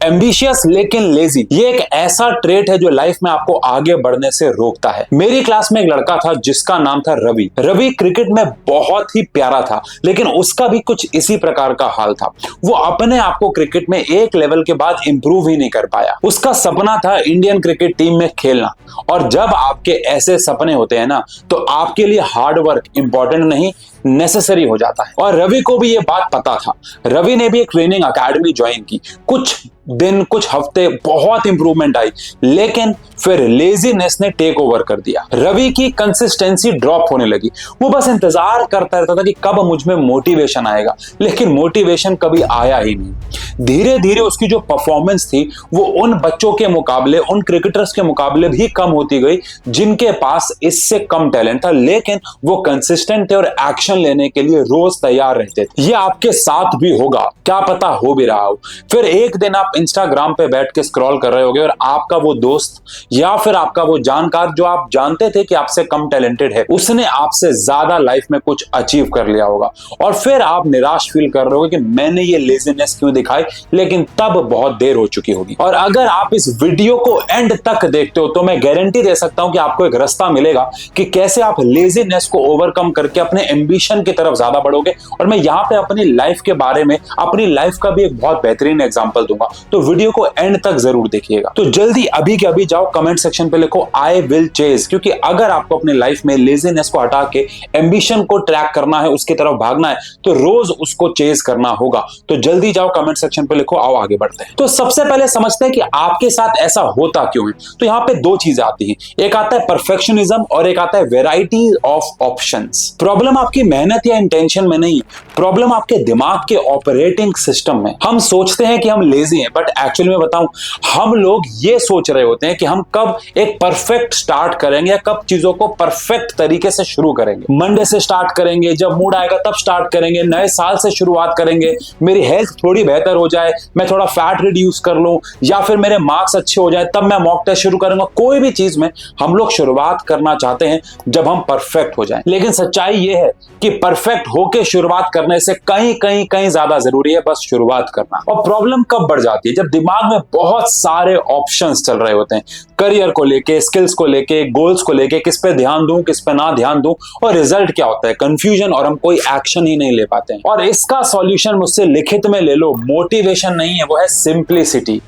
Ambitious लेकिन lazy, ये एक ऐसा ट्रेट है जो लाइफ में आपको आगे बढ़ने से रोकता है। मेरी क्लास में एक लड़का था जिसका नाम था रवि। रवि क्रिकेट में बहुत ही प्यारा था, लेकिन उसका भी कुछ इसी प्रकार का हाल था। वो अपने आप को क्रिकेट में एक लेवल के बाद इंप्रूव ही नहीं कर पाया। उसका सपना था इंडियन क्रिकेट टीम में खेलना, और जब आपके ऐसे सपने होते हैं ना, तो आपके लिए हार्ड वर्क इंपॉर्टेंट नहीं, नेसेसरी हो जाता है। और रवि को भी ये बात पता था। रवि ने भी एक ट्रेनिंग अकेडमी ज्वाइन की। कुछ दिन, कुछ हफ्ते बहुत इंप्रूवमेंट आई, लेकिन फिर लेजीनेस ने टेक ओवर कर दिया। रवि की कंसिस्टेंसी ड्रॉप होने लगी। वो बस इंतजार करता रहता था कि कब मुझ में मोटिवेशन आएगा, लेकिन मोटिवेशन कभी आया ही नहीं। धीरे धीरे उसकी जो परफॉर्मेंस थी वो उन बच्चों के मुकाबले, उन क्रिकेटर्स के मुकाबले भी कम होती गई जिनके पास इससे कम टैलेंट था, लेकिन वो कंसिस्टेंट थे और एक्शन लेने के लिए रोज तैयार रहते थे। ये आपके साथ भी होगा, क्या पता हो भी रहा हो। फिर एक दिन आप इंस्टाग्राम पे बैठ के स्क्रॉल कर रहे होगे और आपका वो दोस्त या फिर आपका वो जानकार जो आप जानते थे कि आपसे कम टैलेंटेड है, उसने आपसे ज्यादा लाइफ में कुछ अचीव कर लिया होगा, और फिर आप निराश फील कर रहे होगे कि मैंने ये लेजीनेस क्यों दिखाई, लेकिन तब बहुत देर हो चुकी होगी। और अगर आप इस वीडियो को एंड तक देखते हो तो मैं गारंटी दे सकता हूं कि आपको एक रास्ता मिलेगा कि कैसे आप लेजीनेस को ओवरकम करके अपने एम्बिशन की तरफ ज्यादा बढ़ोगे। और मैं यहाँ पे अपनी लाइफ के बारे में, अपनी लाइफ का भी एक बहुत बेहतरीन एग्जांपल दूंगा, तो वीडियो को एंड तक जरूर देखिएगा। तो जल्दी अभी के अभी जाओ, कमेंट सेक्शन पे लिखो आई विल चेज, क्योंकि अगर आपको अपनी लाइफ में लेजीनेस को हटा के एम्बिशन को ट्रैक करना है, उसकी तरफ भागना है, तो रोज उसको चेज करना होगा। तो जल्दी जाओ, कमेंट सेक्शन पे लिखो, आओ आगे बढ़ते हैं। तो सबसे पहले समझते हैं कि आपके साथ ऐसा होता क्यों है। तो यहाँ पे दो चीजें आती हैं, एक आता है परफेक्शनिज्म और एक आता है वेराइटी ऑफ ऑप्शंस। प्रॉब्लम आपकी मेहनत या इंटेंशन में नहीं है, प्रॉब्लम आपके दिमाग के ऑपरेटिंग सिस्टम में। हम सोचते हैं कि हम लेजी हैं, बट एक्चुअली में बताऊं, हम लोग ये सोच रहे होते हैं कि हम कब एक परफेक्ट स्टार्ट करेंगे या कब चीजों को परफेक्ट तरीके से शुरू करेंगे। मंडे से स्टार्ट करेंगे, जब मूड आएगा तब स्टार्ट करेंगे, नए साल से शुरुआत करेंगे, मेरी हेल्थ थोड़ी बेहतर हो जाए, मैं थोड़ा फैट रिड्यूस कर लूं, या फिर मेरे मार्क्स अच्छे हो जाए तब मैं मॉक टेस्ट शुरू करूंगा। कोई भी चीज में हम लोग शुरुआत करना चाहते हैं जब हम परफेक्ट हो जाएं। लेकिन सच्चाई ये है कि परफेक्ट होके शुरुआत करने से कहीं कहीं कहीं ज्यादा जरूरी है बस शुरुआत करना। और प्रॉब्लम कब बढ़ जाती है, जब दिमाग में बहुत सारे ऑप्शंस चल रहे होते हैं, करियर को लेके, स्किल्स को लेके, गोल्स को लेके, किस पे ध्यान दूं, किस पे ना ध्यान दूं, और रिजल्ट क्या होता है, कंफ्यूजन, और हम कोई एक्शन ही नहीं ले पाते हैं। और इसका सॉल्यूशन मुझसे लिखित में ले लो, मोटिवेशन नहीं है, वो है सिंप्लिसिटी।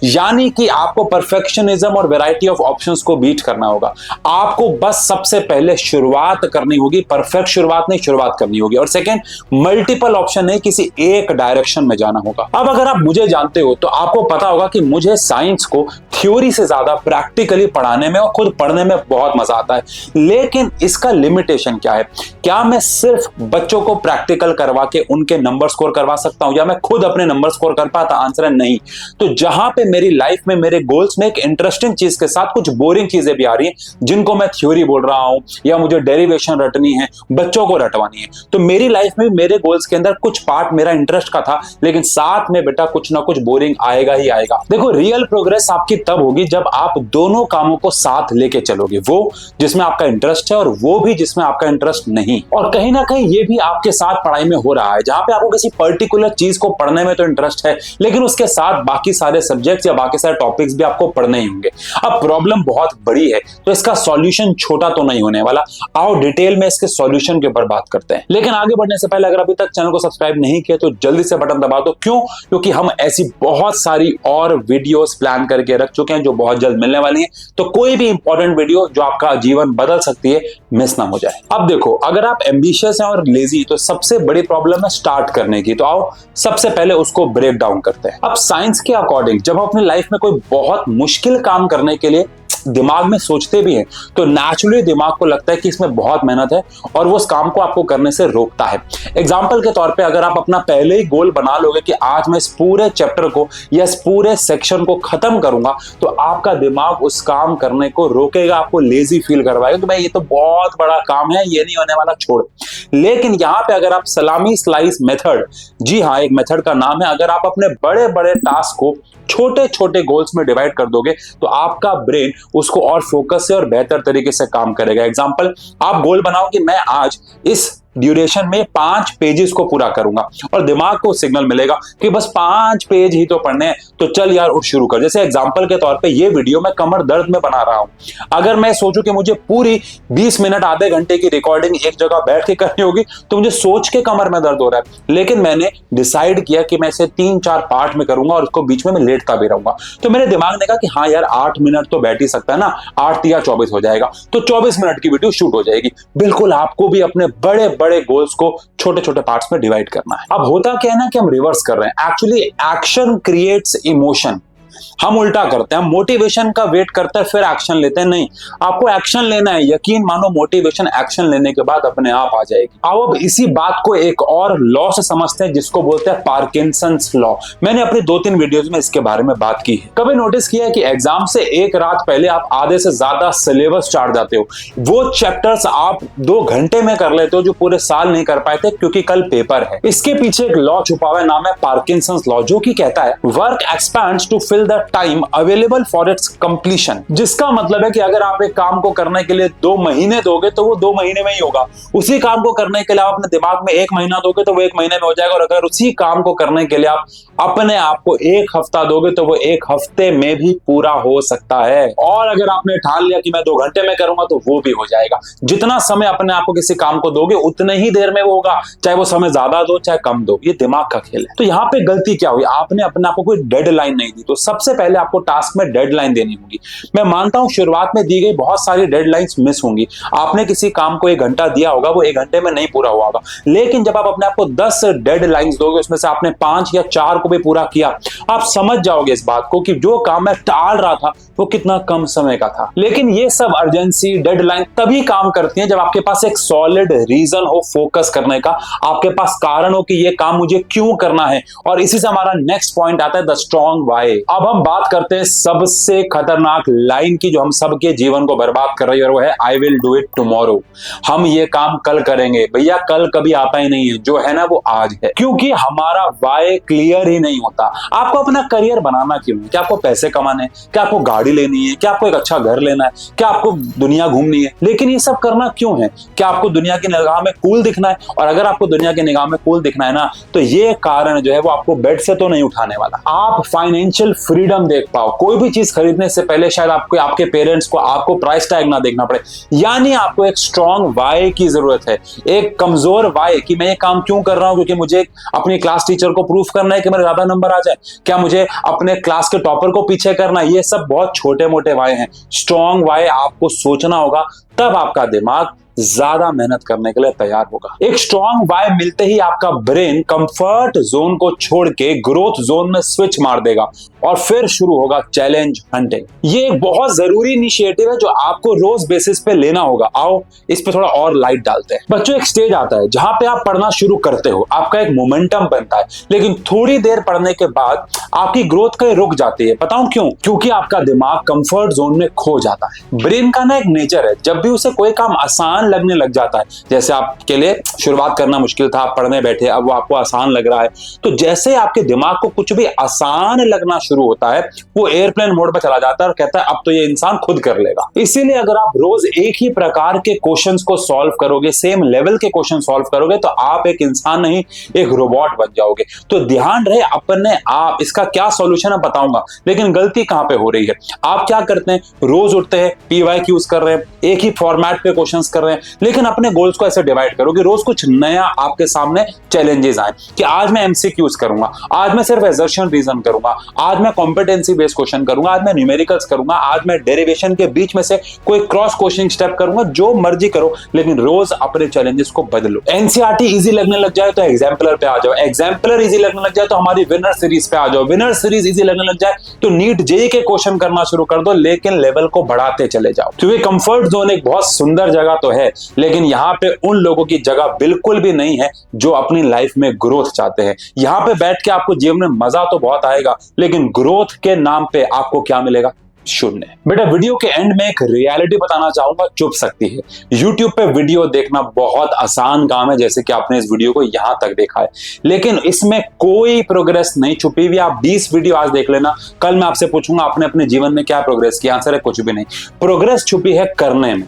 यानी कि आपको परफेक्शनिज्म और वैरायटी ऑफ ऑप्शंस को बीट करना होगा। आपको बस सबसे पहले शुरुआत करनी होगी, परफेक्ट शुरुआत नहीं, शुरुआत करनी होगी। और सेकंड, मल्टीपल ऑप्शन नहीं, किसी एक डायरेक्शन में जाना होगा। अब अगर आप मुझे जानते हो तो आपको पता होगा कि मुझे साइंस को थ्योरी से ज्यादा प्रैक्टिकली पढ़ाने में और खुद पढ़ने में बहुत मजा आता है। लेकिन इसका लिमिटेशन क्या है? क्या मैं सिर्फ बच्चों को प्रैक्टिकल करवा के उनके नंबर स्कोर करवा सकता हूं, या मैं खुद अपने नंबर स्कोर कर पाता? आंसर है नहीं। तो जहां पे मेरी लाइफ में, मेरे गोल्स में एक इंटरेस्टिंग चीज के साथ कुछ बोरिंग चीजें भी आ रही हैं जिनको मैं थ्योरी बोल रहा हूं, या मुझे डेरिवेशन रटनी है, बच्चों को रटवानी है, तो मेरी लाइफ में मेरे गोल्स के अंदर कुछ पार्ट मेरा इंटरेस्ट का था, लेकिन साथ में बेटा कुछ ना कुछ बोरिंग आएगा ही आएगा। देखो, रियल प्रोग्रेस आपकी तब होगी जब आप दोनों कामों को साथ लेके चलोगे, वो जिसमें आपका इंटरेस्ट है और वो भी जिसमें आपका इंटरेस्ट नहीं। और कहीं ना कहीं ये भी आपके साथ पढ़ाई में हो रहा है, जहां पे आपको किसी पर्टिकुलर चीज को पढ़ने में तो इंटरेस्ट है, लेकिन उसके साथ बाकी सारे सब्जेक्ट्स या बाकी सारे टॉपिक्स भी आपको पढ़ने ही होंगे। अब प्रॉब्लम बहुत बड़ी है, तो इसका सॉल्यूशन छोटा तो नहीं होने वाला। आओ डिटेल में इसके सॉल्यूशन के ऊपर बात करते हैं। लेकिन आगे बढ़ने से पहले अगर अभी तक चैनल को सब्सक्राइब नहीं किया तो जल्दी से बटन दबा दो। क्यों? क्योंकि हम ऐसी बहुत सारी और वीडियोस प्लान करके रख चुके हैं जो बहुत जल्द मिलने वाली हैं, तो कोई भी इंपॉर्टेंट वीडियो जो आपका जीवन बदल सकती है, मिस ना हो जाए। अब देखो, अगर आप एम्बिशियस हैं और लेजी, तो सबसे बड़ी प्रॉब्लम है स्टार्ट करने की। तो आओ सबसे पहले उसको ब्रेक डाउन करते हैं। अब साइंस के अकॉर्डिंग जब हम अपनी लाइफ में कोई बहुत मुश्किल काम करने के लिए दिमाग में सोचते भी हैं, तो नेचुरली दिमाग को लगता है कि इसमें बहुत मेहनत है और वो उस काम को आपको करने से रोकता है। एग्जाम्पल के तौर पे अगर आप अपना पहले ही गोल बना लोगे कि आज मैं इस पूरे चैप्टर को या इस पूरे सेक्शन को खत्म करूंगा, तो आपका दिमाग उस काम करने को रोकेगा, आपको लेजी फील करवाएगा कि भाई ये तो बहुत बड़ा काम है, ये नहीं होने वाला, छोड़। लेकिन यहां पे अगर आप सलामी स्लाइस मेथड, जी हाँ, एक मेथड का नाम है, अगर आप अपने बड़े बड़े टास्क को छोटे छोटे गोल्स में डिवाइड कर दोगे तो आपका ब्रेन उसको और फोकस से और बेहतर तरीके से काम करेगा। एग्जांपल, आप गोल बनाओ कि मैं आज इस ड्यूरेशन में 5 पेजेस को पूरा करूंगा और दिमाग को सिग्नल मिलेगा कि बस 5 पेज ही तो पढ़ने हैं, तो चल यार उठ शुरू कर। जैसे एग्जांपल के तौर पे ये वीडियो मैं कमर दर्द में बना रहा हूं। अगर मैं सोचूं कि मुझे पूरी 20 मिनट आधे घंटे की रिकॉर्डिंग एक जगह बैठ के करनी होगी तो मुझे सोच के कमर में दर्द हो रहा है, लेकिन मैंने डिसाइड किया कि मैं इसे 3-4 पार्ट में करूंगा और उसको बीच में मैं लेटता भी रहूंगा। तो मेरे दिमाग ने कहा कि हाँ यार 8 मिनट तो बैठ ही सकता है ना, 8 या 24 हो जाएगा, तो 24 मिनट की वीडियो शूट हो जाएगी। बिल्कुल आपको भी अपने बड़े बड़े गोल्स को छोटे छोटे पार्ट्स में डिवाइड करना है। अब होता क्या है ना कि हम रिवर्स कर रहे हैं। Actually action creates emotion. हम उल्टा करते हैं, हम मोटिवेशन का वेट करते हैं फिर एक्शन लेते हैं। नहीं, आपको एक्शन लेना है। यकीन मानो मोटिवेशन एक्शन लेने के बाद अपने आप आ जाएगी। अब इसी बात को एक और लॉ से समझते हैं जिसको बोलते हैं पार्किंसंस लॉ। मैंने अपनी 2-3 वीडियोस में इसके बारे में बात की है। कभी नोटिस किया है कि एग्जाम से एक रात पहले आप आधे से ज्यादा सिलेबस चाट जाते हो, वो चैप्टर्स आप 2 घंटे में कर लेते हो जो पूरे साल नहीं कर पाए थे क्योंकि कल पेपर है। इसके पीछे एक लॉ छुपा हुआ है, नाम है पार्किंसंस लॉ, जो कि कहता है work expands to fill the time available for its completion. जिसका मतलब है कि अगर आप एक काम को करने के लिए 2 महीने दोगे तो वो 2 महीने में ही होगा। उसी काम को करने के लिए आप अपने दिमाग में 1 महीना दोगे तो वो 1 महीने में हो जाएगा, और अगर उसी काम को करने के लिए आप अपने आप को 1 हफ्ता दोगे तो वो 1 हफ्ते में भी पूरा हो सकता है। और अगर आपने ठान लिया कि मैं 2 घंटे में करूंगा तो वो भी हो जाएगा। जितना समय अपने आप को किसी काम को दोगे उतने ही देर में वो होगा, चाहे वो समय ज्यादा दो चाहे कम दो। ये दिमाग का खेल है। तो यहाँ पे गलती क्या हुई, आपने अपने आप को कोई डेडलाइन नहीं दी। तो सबसे पहले आपको टास्क में डेडलाइन देनी होगी। मैं मानता हूं शुरुआत में दी गई बहुत सारी डेडलाइंस मिस होंगी। आपने किसी काम को 1 घंटा दिया होगा, वो 1 घंटे में नहीं पूरा हुआ होगा, लेकिन जब आप अपने आप को 10 डेडलाइंस दोगे, उसमें से आपने 5 या 4 को भी पूरा किया, आप समझ जाओगे इस बात को कि जो काम मैं टाल रहा था वो कितना कम समय का था। लेकिन ये सब अर्जेंसी डेडलाइन तभी काम करती है जब आपके पास एक सॉलिड रीजन हो फोकस करने का, आपके पास कारण हो कि ये काम मुझे क्यों करना है। और इसी से हमारा नेक्स्ट पॉइंट आता है द स्ट्रॉन्ग व्हाई। अब हम बात करते हैं सबसे खतरनाक लाइन की जो हम सबके जीवन को बर्बाद कर रही है, और वो है I will do it tomorrow. हम ये काम कल करेंगे। भैया कल कभी आता ही नहीं है, जो है ना वो आज है। क्योंकि हमारा व्हाई क्लियर ही नहीं होता। आपको अपना करियर बनाना क्यों है? क्या आपको पैसे कमाने हैं? क्या आपको गाड़ी लेनी है? क्या आपको एक अच्छा घर लेना है? क्या आपको दुनिया घूमनी है? लेकिन ये सब करना क्यों है? क्या आपको दुनिया की निगाह में कूल दिखना है? और अगर आपको दुनिया की निगाह में कूल दिखना है ना, तो ये कारण जो है वो आपको बेड से तो नहीं उठाने वाला। आप फाइनेंशियल फ्रीडम देख पाओ। कोई भी चीज खरीदने से पहले शायद आपको आपके पेरेंट्स को आपको प्राइस टैग ना देखना पड़े। यानी आपको एक स्ट्रॉन्ग व्हाई की जरूरत है, एक कमजोर व्हाई कि मैं ये काम क्यों कर रहा हूं, क्योंकि मुझे अपनी क्लास टीचर को प्रूफ करना है कि मेरे ज्यादा नंबर आ जाए, क्या मुझे अपने क्लास के टॉपर को पीछे करना है। ये सब बहुत छोटे मोटे व्हाई हैं। स्ट्रॉन्ग व्हाई आपको सोचना होगा, तब आपका दिमाग ज्यादा मेहनत करने के लिए तैयार होगा। एक स्ट्रॉन्ग व्हाई मिलते ही आपका ब्रेन कंफर्ट जोन को छोड़ के ग्रोथ जोन में स्विच मार देगा और फिर शुरू होगा चैलेंज हंटिंग। ये एक बहुत जरूरी इनिशिएटिव है जो आपको रोज बेसिस पे लेना होगा। आओ इस पे थोड़ा और लाइट डालते हैं। बच्चों, एक स्टेज आता है जहां पे आप पढ़ना शुरू करते हो, आपका एक मोमेंटम बनता है, लेकिन थोड़ी देर पढ़ने के बाद आपकी ग्रोथ कहीं रुक जाती है। बताऊं क्यों? क्योंकि आपका दिमाग कंफर्ट जोन में खो जाता है। ब्रेन का ना एक नेचर है, जब भी उसे कोई काम आसान लगने लग जाता है, जैसे आपके लिए शुरुआत करना मुश्किल था, आप पढ़ने बैठे, अब वो आपको आसान लग रहा है, तो जैसे आपके दिमाग को कुछ भी आसान लगना शुरू होता है, वो एयरप्लेन मोड पर चला जाता है और कहता है अब तो ये इंसान खुद कर लेगा। इसीलिए अगर आप रोज एक ही प्रकार के क्वेश्चंस को सॉल्व करोगे, सेम लेवल के क्वेश्चन सॉल्व करोगे, तो आप एक इंसान नहीं एक रोबोट बन जाओगे। तो ध्यान रहे अपने आप। इसका क्या सॉल्यूशन है बताऊंगा, लेकिन गलती कहां पे हो रही है। आप क्या करते हैं, रोज उठते हैं, PYQs कर रहे हैं, एक ही फॉर्मेट पे क्वेश्चंस कर रहे हैं, लेकिन अपने गोल्स को ऐसे डिवाइड करो कि रोज कुछ नया आपके सामने चैलेंजेस आए कि आज मैं MCQs करूंगा, आज मैं सिर्फ असर्शन रीजन करूंगा, आज मैं कॉम्पिटेंसी बेस्ड क्वेश्चन करूंगा, आज मैं न्यूमेरिकल्स करूंगा, आज मैं डेरिवेशन के बीच में से कोई क्रॉस क्वेश्चनिंग स्टेप करूंगा। जो मर्जी करो, लेकिन रोज अपने चैलेंजेस को बदलो। NCERT इजी लगने लग जाए तो एग्जाम्पलर पे आ जाओ, एग्जाम्पलर इजी लगने लग जाए तो हमारी विनर सीरीज पे आ जाओ, विनर सीरीज इजी लगने लग जाए तो नीट JEE के क्वेश्चन करना शुरू कर दो, लेकिन लेवल को बढ़ाते चले जाओ। क्योंकि कंफर्ट जोन एक बहुत सुंदर जगह तो है, लेकिन यहाँ पे उन लोगों की जगह बिल्कुल भी नहीं है जो अपनी लाइफ में ग्रोथ चाहते हैं। यहाँ पे बैठ के आपको जीवन में मजा तो बहुत आएगा, लेकिन ग्रोथ के नाम पे आपको क्या मिलेगा? शून्य। बेटा वीडियो के एंड में एक रियलिटी बताना चाहूंगा, चुप सकती है। YouTube पे वीडियो देखना बहुत आसान काम है, जैसे कि आपने इस वीडियो को यहां तक देखा है, लेकिन इसमें कोई प्रोग्रेस नहीं छुपी हुई। आप 20 वीडियो आज देख लेना, कल मैं आपसे पूछूंगा आपने अपने जीवन में क्या प्रोग्रेस किया, आंसर है कुछ भी नहीं। प्रोग्रेस छुपी है करने में।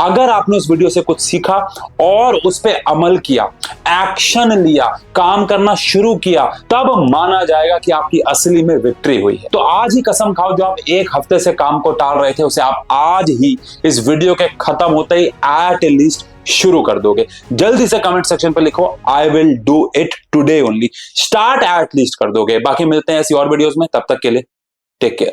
अगर आपने उस वीडियो से कुछ सीखा और उस पर अमल किया, एक्शन लिया, काम करना शुरू किया, तब माना जाएगा कि आपकी असली में विक्ट्री हुई है। तो आज ही कसम खाओ, जो आप एक हफ्ते से काम को टाल रहे थे उसे आप आज ही इस वीडियो के खत्म होते ही एट लीस्ट शुरू कर दोगे। जल्दी से कमेंट सेक्शन पे लिखो I will do it today only, start at least कर दोगे। बाकी मिलते हैं ऐसी और वीडियोस में, तब तक के लिए टेक केयर।